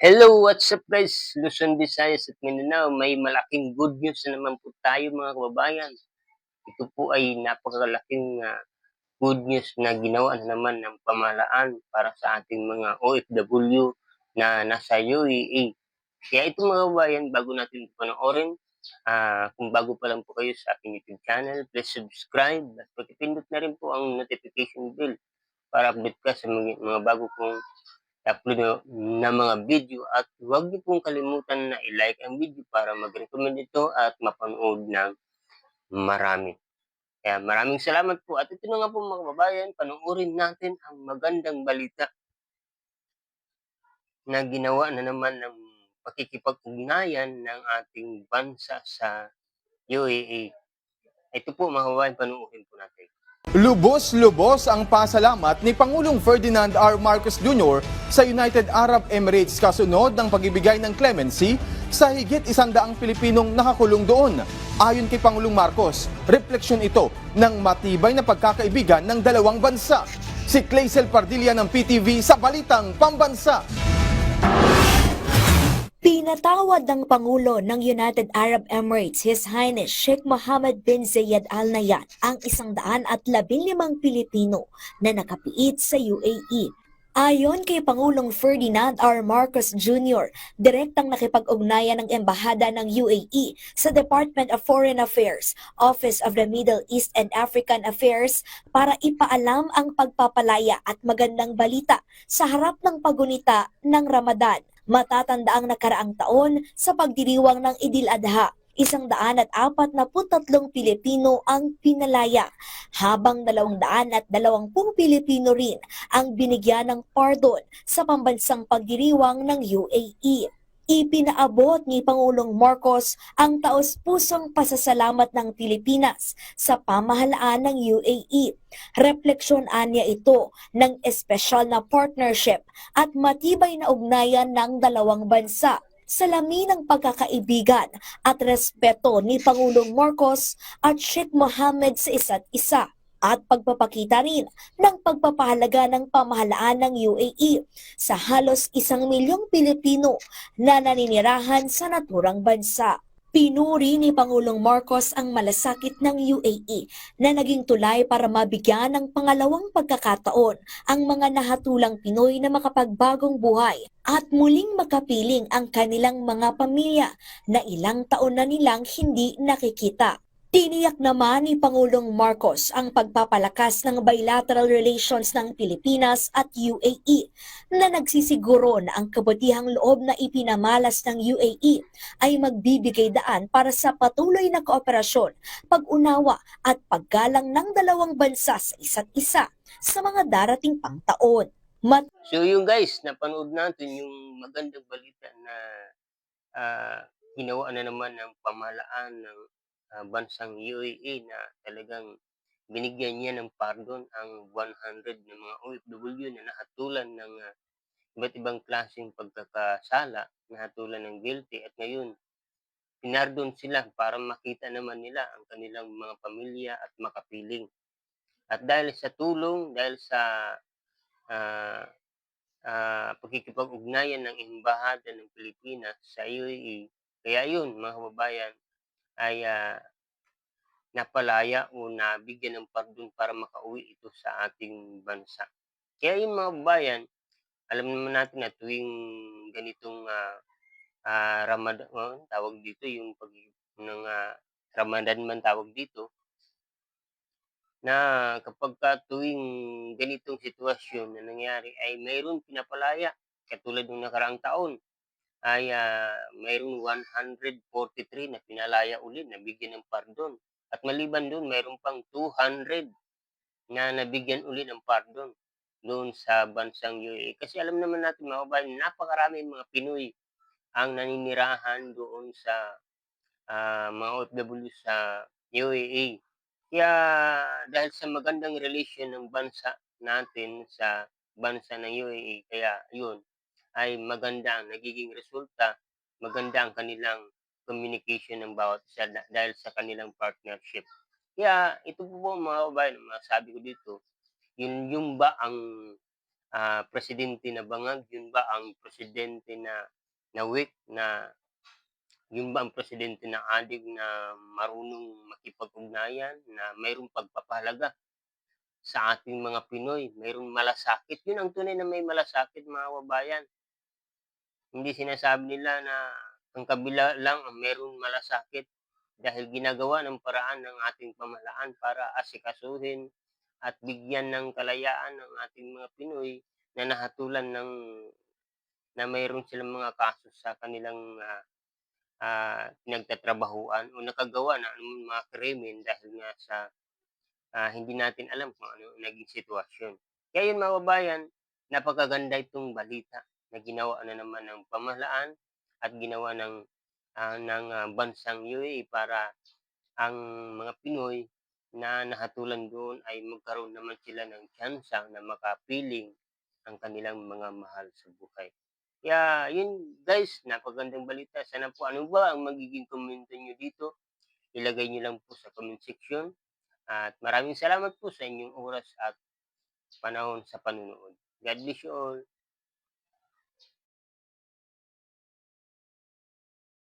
Hello, what's up guys? Luzon, Visayas at Mindanao. May malaking good news na naman po tayo mga kababayan. Ito po ay napakalaking good news na ginawa na naman ng pamahalaan para sa ating mga OFW na nasa UAE. Kaya ito mga kababayan, bago natin ito panoorin, kung bago pa lang po kayo sa aking YouTube channel, please subscribe at pakipindot na rin po ang notification bell para update ka sa mga bago kong upload na mga video at huwag niyo pong kalimutan na i-like ang video para mag-recommend ito at mapanood ng marami. Kaya maraming salamat po at ito na nga po mga kababayan, panoorin natin ang magandang balita na ginawa na naman ng pakikipag-ugnayan ng ating bansa sa UAE. Ito po mga kababayan, panoorin po natin. Lubos-lubos ang pasalamat ni Pangulong Ferdinand R. Marcos Jr. sa United Arab Emirates kasunod ng pagbibigay ng clemency sa higit 100 Pilipinong nakakulong doon. Ayon kay Pangulong Marcos, refleksyon ito ng matibay na pagkakaibigan ng dalawang bansa. Si Claysel Pardilla ng PTV sa Balitang Pambansa. Pinatawad ng Pangulo ng United Arab Emirates, His Highness Sheikh Mohammed bin Zayed Al Nahyan ang 115 Pilipino na nakapiit sa UAE. Ayon kay Pangulong Ferdinand R. Marcos Jr., direktang nakipag-ugnayan ng Embahada ng UAE sa Department of Foreign Affairs, Office of the Middle East and African Affairs para ipaalam ang pagpapalaya at magandang balita sa harap ng pagunita ng Ramadan. Matatanda ang nakaraang taon sa pagdiriwang ng Idil Adha. 143 Pilipino ang pinalaya, habang 220 Pilipino rin ang binigyan ng pardon sa pambansang pagdiriwang ng UAE. Ipinaabot ni Pangulong Marcos ang taos-pusong pasasalamat ng Pilipinas sa pamahalaan ng UAE. Refleksyon anya ito ng espesyal na partnership at matibay na ugnayan ng dalawang bansa. Salamin ng pagkakaibigan at respeto ni Pangulong Marcos at Sheikh Mohammed sa isa't isa at pagpapakita rin ng pagpapahalaga ng pamahalaan ng UAE sa halos 1 milyong Pilipino na naninirahan sa naturang bansa. Pinuri ni Pangulong Marcos ang malasakit ng UAE na naging tulay para mabigyan ng pangalawang pagkakataon ang mga nahatulang Pinoy na makapagbagong buhay at muling makapiling ang kanilang mga pamilya na ilang taon na nilang hindi nakikita. Tiniyak naman ni Pangulong Marcos ang pagpapalakas ng bilateral relations ng Pilipinas at UAE na nagsisiguro na ang kabutihang loob na ipinamalas ng UAE ay magbibigay daan para sa patuloy na kooperasyon, pag-unawa at paggalang ng dalawang bansa sa isa't isa sa mga darating pang taon. So yung guys, napanood natin yung magandang balita na ginawa na naman ng pamahalaan ng bansang UAE na talagang binigyan niya ng pardon ang 100 na mga OFW na nahatulan ng iba't ibang klaseng pagkakasala, nahatulan ng guilty at ngayon pinardon sila para makita naman nila ang kanilang mga pamilya at makapiling. At dahil sa tulong, dahil sa ah, pakikipag-ugnayan ng Embahada ng Pilipinas sa UAE, kaya yun mga kababayan ay napalaya o nabigyan ng pardon para makauwi ito sa ating bansa. Kaya yung mga kababayan, alam naman natin na tuwing ganitong Ramadan, tawag dito yung pag ng Ramadan man tawag dito, na kapagka tuwing ganitong sitwasyon na nangyari ay mayroong pinapalaya. Katulad nung nakaraang taon ay mayroong 143 na pinalaya uli, nabigyan ng pardon. At maliban dun mayroon pang 200 na nabigyan uli ng pardon doon sa bansang UAE. Kasi alam naman natin mga kababayan, napakaraming mga Pinoy ang naninirahan doon sa mga OFW sa UAE. Kaya dahil sa magandang relasyon ng bansa natin sa bansa ng UAE, kaya yun ay maganda ang nagiging resulta, maganda ang kanilang communication ng bawat isa dahil sa kanilang partnership. Kaya ito po mga kababayan, masabi ko dito, yun yung ba ang presidente na bangag, yun ba ang presidente na weak, yun ba ang presidente na adik, na marunong makipag-ugnayan, na mayroong pagpapahalaga sa ating mga Pinoy, mayroong malasakit. Yun ang tunay na may malasakit, mga kababayan. Hindi sinasabi nila na ang kabila lang ang merong malasakit dahil ginagawa ng paraan ng ating pamahalaan para asikasuhin at bigyan ng kalayaan ng ating mga Pinoy na nahatulan na mayroon silang mga kaso sa kanilang pinagtatrabahuan o nakagawa ng anumang mga krimen dahil nga sa hindi natin alam kung ano ang naging sitwasyon. Kaya yun, mga kababayan, napakaganda itong balita na ginawa na naman ng pamahalaan at ginawa ng bansang UAE para ang mga Pinoy na nahatulan doon ay magkaroon naman sila ng tsansa na makapiling ang kanilang mga mahal sa buhay. Kaya yun guys, napakagandang balita. Sana po, ano ba ang magiging komento nyo dito? Ilagay nyo lang po sa comment section. At maraming salamat po sa inyong oras at panahon sa panunood. God bless you all.